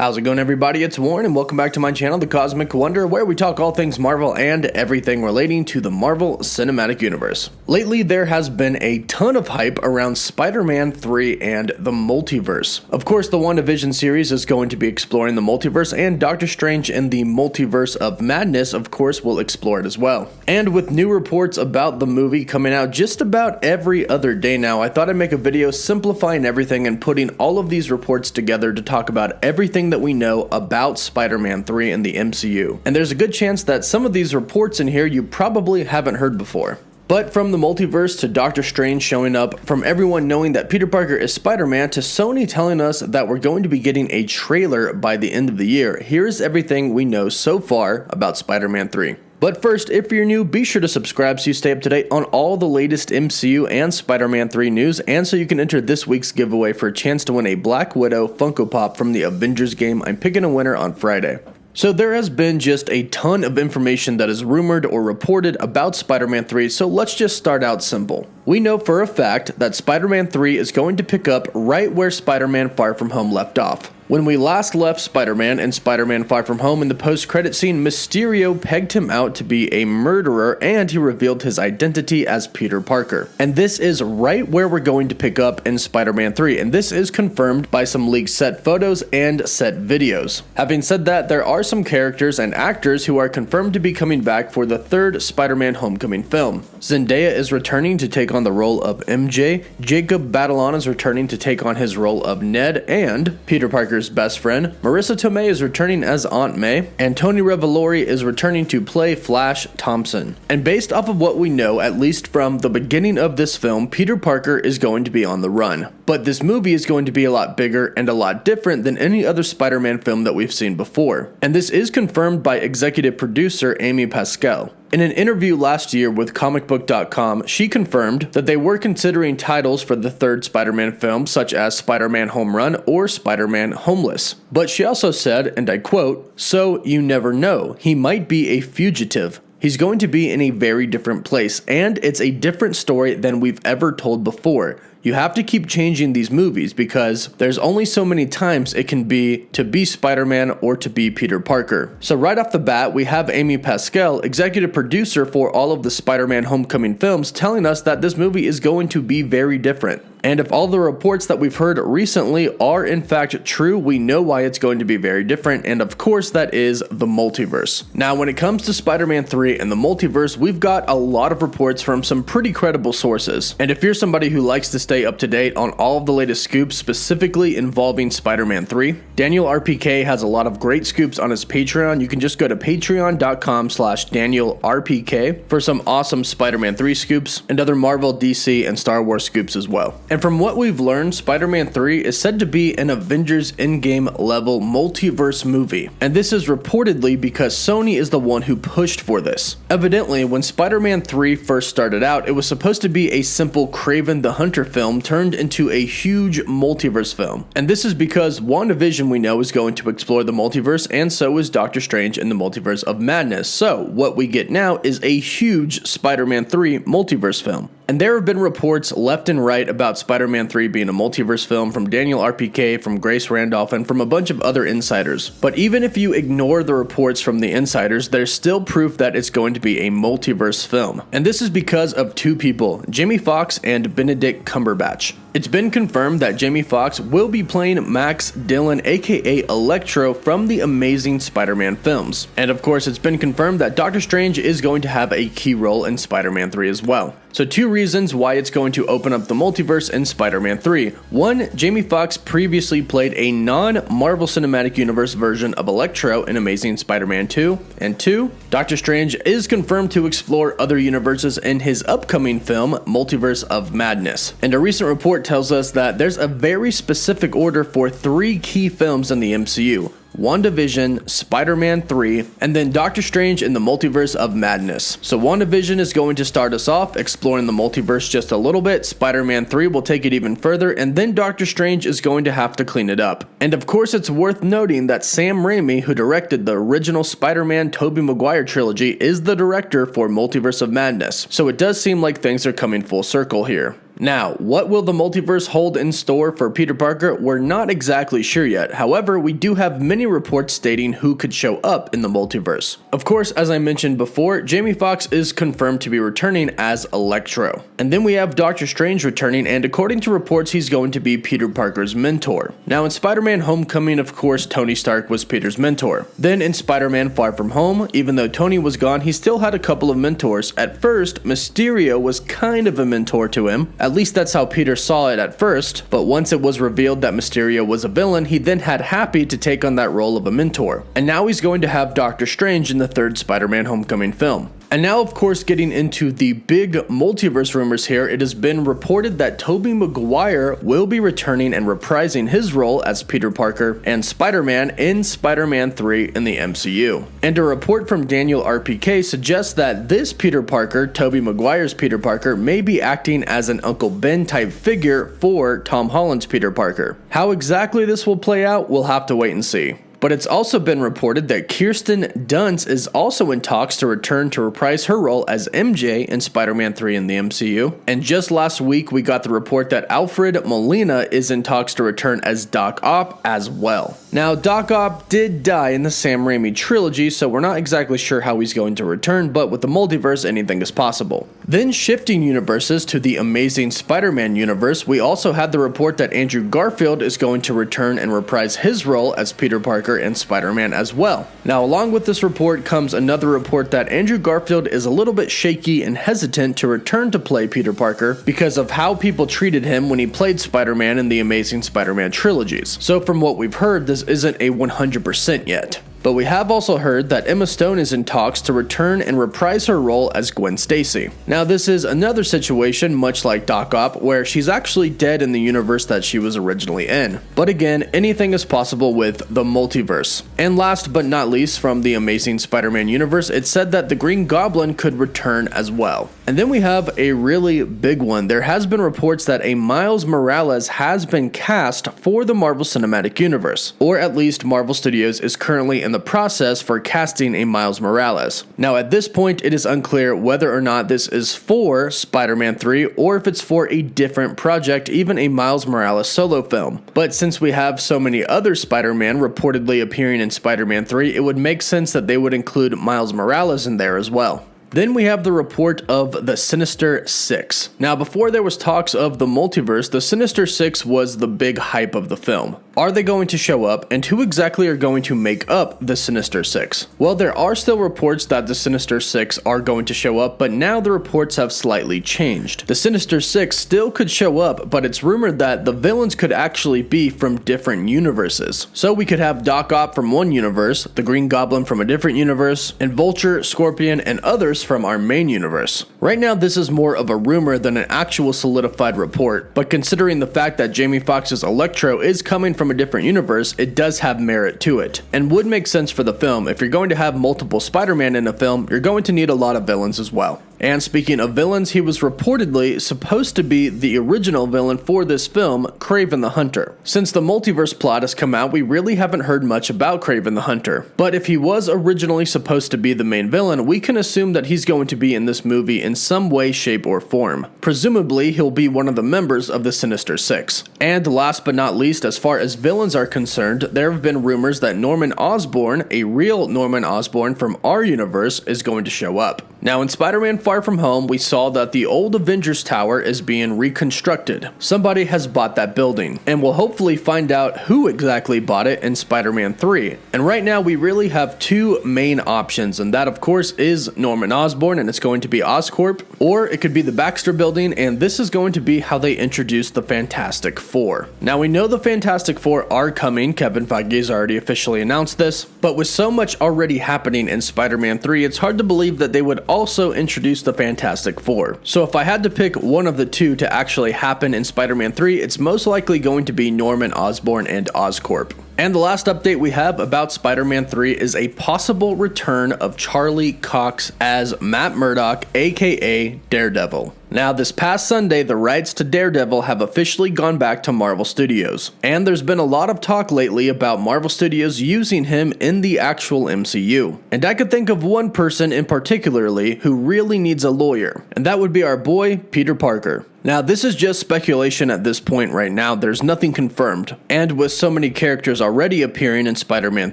How's it going, everybody? It's Warren, and welcome back to my channel, The Cosmic Wonder, where we talk all things Marvel and everything relating to the Marvel Cinematic Universe. Lately, there has been a ton of hype around Spider-Man 3 and the multiverse. Of course, the WandaVision series is going to be exploring the multiverse, and Doctor Strange in the Multiverse of Madness, of course, will explore it as well. And with new reports about the movie coming out just about every other day now, I thought I'd make a video simplifying everything and putting all of these reports together to talk about everything that we know about Spider-Man 3 in the MCU. And there's a good chance that some of these reports in here you probably haven't heard before. But from the multiverse to Doctor Strange showing up, from everyone knowing that Peter Parker is Spider-Man, to Sony telling us that we're going to be getting a trailer by the end of the year, here's everything we know so far about Spider-Man 3. But first, if you're new, be sure to subscribe so you stay up to date on all the latest MCU and Spider-Man 3 news, and so you can enter this week's giveaway for a chance to win a Black Widow Funko Pop from the Avengers game. I'm picking a winner on Friday. So there has been just a ton of information that is rumored or reported about Spider-Man 3, so let's just start out simple. We know for a fact that Spider-Man 3 is going to pick up right where Spider-Man Far From Home left off. When we last left Spider-Man in Spider-Man Far From Home, in the post-credit scene, Mysterio pegged him out to be a murderer, and he revealed his identity as Peter Parker. And this is right where we're going to pick up in Spider-Man 3, and this is confirmed by some leaked set photos and set videos. Having said that, there are some characters and actors who are confirmed to be coming back for the third Spider-Man Homecoming film. Zendaya is returning to take on the role of MJ, Jacob Batalon is returning to take on his role of Ned, and Peter Parker's best friend, Marissa Tomei, is returning as Aunt May, and Tony Revolori is returning to play Flash Thompson. And based off of what we know, at least from the beginning of this film, Peter Parker is going to be on the run. But this movie is going to be a lot bigger and a lot different than any other Spider-Man film that we've seen before. And this is confirmed by executive producer Amy Pascal. In an interview last year with comicbook.com, she confirmed that they were considering titles for the third Spider-Man film, such as Spider-Man Home Run or Spider-Man Homeless. But she also said, and I quote, "So you never know, he might be a fugitive. He's going to be in a very different place, and it's a different story than we've ever told before. You have to keep changing these movies because there's only so many times it can be to be Spider-Man or to be Peter Parker." So right off the bat, we have Amy Pascal, executive producer for all of the Spider-Man Homecoming films, telling us that this movie is going to be very different. And if all the reports that we've heard recently are in fact true, we know why it's going to be very different, and of course that is the multiverse. Now, when it comes to Spider-Man 3 and the multiverse, we've got a lot of reports from some pretty credible sources. And if you're somebody who likes to stay up to date on all of the latest scoops specifically involving Spider-Man 3, Daniel RPK has a lot of great scoops on his Patreon. You can just go to patreon.com/DanielRPK for some awesome Spider-Man 3 scoops and other Marvel, DC, and Star Wars scoops as well. And from what we've learned, Spider-Man 3 is said to be an Avengers Endgame level multiverse movie. And this is reportedly because Sony is the one who pushed for this. Evidently, when Spider-Man 3 first started out, it was supposed to be a simple Kraven the Hunter film turned into a huge multiverse film. And this is because WandaVision, we know, is going to explore the multiverse, and so is Doctor Strange in the Multiverse of Madness. So what we get now is a huge Spider-Man 3 multiverse film. And there have been reports left and right about Spider-Man 3 being a multiverse film from Daniel RPK, from Grace Randolph, and from a bunch of other insiders. But even if you ignore the reports from the insiders, there's still proof that it's going to be a multiverse film. And this is because of two people, Jamie Foxx and Benedict Cumberbatch. It's been confirmed that Jamie Foxx will be playing Max Dillon, aka Electro, from the Amazing Spider-Man films. And of course, it's been confirmed that Doctor Strange is going to have a key role in Spider-Man 3 as well. So two reasons why it's going to open up the multiverse in Spider-Man 3. One, Jamie Foxx previously played a non-Marvel Cinematic Universe version of Electro in Amazing Spider-Man 2. And two, Doctor Strange is confirmed to explore other universes in his upcoming film, Multiverse of Madness. And a recent report tells us that there's a very specific order for 3 key films in the MCU. WandaVision, Spider-Man 3, and then Doctor Strange in the Multiverse of Madness. So WandaVision is going to start us off exploring the multiverse just a little bit, Spider-Man 3 will take it even further, and then Doctor Strange is going to have to clean it up. And of course, it's worth noting that Sam Raimi, who directed the original Spider-Man Tobey Maguire trilogy, is the director for Multiverse of Madness. So it does seem like things are coming full circle here. Now, what will the multiverse hold in store for Peter Parker? We're not exactly sure yet. However, we do have many reports stating who could show up in the multiverse. Of course, as I mentioned before, Jamie Foxx is confirmed to be returning as Electro. And then we have Doctor Strange returning, and according to reports, he's going to be Peter Parker's mentor. Now, in Spider-Man Homecoming, of course, Tony Stark was Peter's mentor. Then in Spider-Man Far From Home, even though Tony was gone, he still had a couple of mentors. At first, Mysterio was kind of a mentor to him. At least that's how Peter saw it at first. But once it was revealed that Mysterio was a villain, he then had Happy to take on that role of a mentor. And now he's going to have Doctor Strange in the third Spider-Man Homecoming film. And now, of course, getting into the big multiverse rumors here, it has been reported that Tobey Maguire will be returning and reprising his role as Peter Parker and Spider-Man in Spider-Man 3 in the MCU. And a report from Daniel RPK suggests that this Peter Parker, Tobey Maguire's Peter Parker, may be acting as an Uncle Ben type figure for Tom Holland's Peter Parker. How exactly this will play out, we'll have to wait and see. But it's also been reported that Kirsten Dunst is also in talks to return to reprise her role as MJ in Spider-Man 3 in the MCU. And just last week, we got the report that Alfred Molina is in talks to return as Doc Ock as well. Now, Doc Ock did die in the Sam Raimi trilogy, so we're not exactly sure how he's going to return, but with the multiverse, anything is possible. Then shifting universes to the Amazing Spider-Man universe, we also had the report that Andrew Garfield is going to return and reprise his role as Peter Parker and Spider-Man as well. Now, along with this report comes another report that Andrew Garfield is a little bit shaky and hesitant to return to play Peter Parker because of how people treated him when he played Spider-Man in the Amazing Spider-Man trilogies. So from what we've heard, this isn't a 100% yet. But we have also heard that Emma Stone is in talks to return and reprise her role as Gwen Stacy. Now, this is another situation much like Doc Ock, where she's actually dead in the universe that she was originally in. But again, anything is possible with the multiverse. And last but not least, from the Amazing Spider-Man universe, it said that the Green Goblin could return as well. And then we have a really big one. There has been reports that a Miles Morales has been cast for the Marvel Cinematic Universe, or at least Marvel Studios is currently in the process for casting a Miles Morales. Now, at this point, it is unclear whether or not this is for Spider-Man 3 or if it's for a different project, even a Miles Morales solo film. But since we have so many other Spider-Man reportedly appearing in Spider-Man 3, it would make sense that they would include Miles Morales in there as well. Then we have the report of the Sinister Six. Now, before there was talks of the multiverse, the Sinister Six was the big hype of the film. Are they going to show up, and who exactly are going to make up the Sinister Six? Well, there are still reports that the Sinister Six are going to show up, but now the reports have slightly changed. The Sinister Six still could show up, but it's rumored that the villains could actually be from different universes. So we could have Doc Ock from one universe, the Green Goblin from a different universe, and Vulture, Scorpion, and others from our main universe. Right now, this is more of a rumor than an actual solidified report, but considering the fact that Jamie Foxx's Electro is coming from a different universe, it does have merit to it, and would make sense for the film. If you're going to have multiple Spider-Man in a film, you're going to need a lot of villains as well. And speaking of villains, he was reportedly supposed to be the original villain for this film, Kraven the Hunter. Since the multiverse plot has come out, we really haven't heard much about Kraven the Hunter. But if he was originally supposed to be the main villain, we can assume that he's going to be in this movie in some way, shape, or form. Presumably, he'll be one of the members of the Sinister Six. And last but not least, as far as villains are concerned, there have been rumors that Norman Osborn, a real Norman Osborn from our universe, is going to show up. Now, in Spider-Man Far From Home, we saw that the old Avengers Tower is being reconstructed. Somebody has bought that building, and we'll hopefully find out who exactly bought it in Spider-Man 3. And right now, we really have two main options, and that, of course, is Norman Osborn, and it's going to be Oscorp, or it could be the Baxter Building, and this is going to be how they introduce the Fantastic Four. Now, we know the Fantastic Four are coming. Kevin Feige has already officially announced this, but with so much already happening in Spider-Man 3, it's hard to believe that they would also introduce the Fantastic Four. So if I had to pick one of the two to actually happen in Spider-Man 3, it's most likely going to be Norman Osborn and Oscorp. And the last update we have about Spider-Man 3 is a possible return of Charlie Cox as Matt Murdock, aka Daredevil. Now, this past Sunday, the rights to Daredevil have officially gone back to Marvel Studios, and there's been a lot of talk lately about Marvel Studios using him in the actual MCU. And I could think of one person in particularly who really needs a lawyer, and that would be our boy, Peter Parker. Now, this is just speculation at this point right now, there's nothing confirmed, and with so many characters already appearing in Spider-Man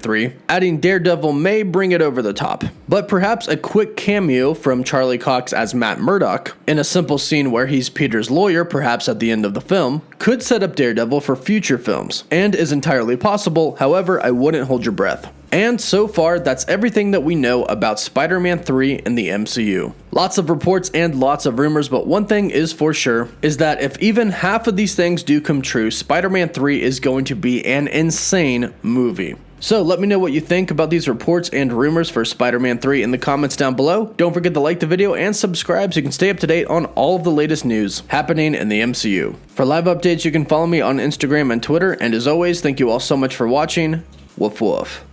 3, adding Daredevil may bring it over the top. But perhaps a quick cameo from Charlie Cox as Matt Murdock, in a simple scene where he's Peter's lawyer, perhaps at the end of the film, could set up Daredevil for future films, and is entirely possible. However, I wouldn't hold your breath. And so far, that's everything that we know about Spider-Man 3 in the MCU. Lots of reports and lots of rumors, but one thing is for sure, is that if even half of these things do come true, Spider-Man 3 is going to be an insane movie. So let me know what you think about these reports and rumors for Spider-Man 3 in the comments down below. Don't forget to like the video and subscribe so you can stay up to date on all of the latest news happening in the MCU. For live updates, you can follow me on Instagram and Twitter, and as always, thank you all so much for watching. Woof woof.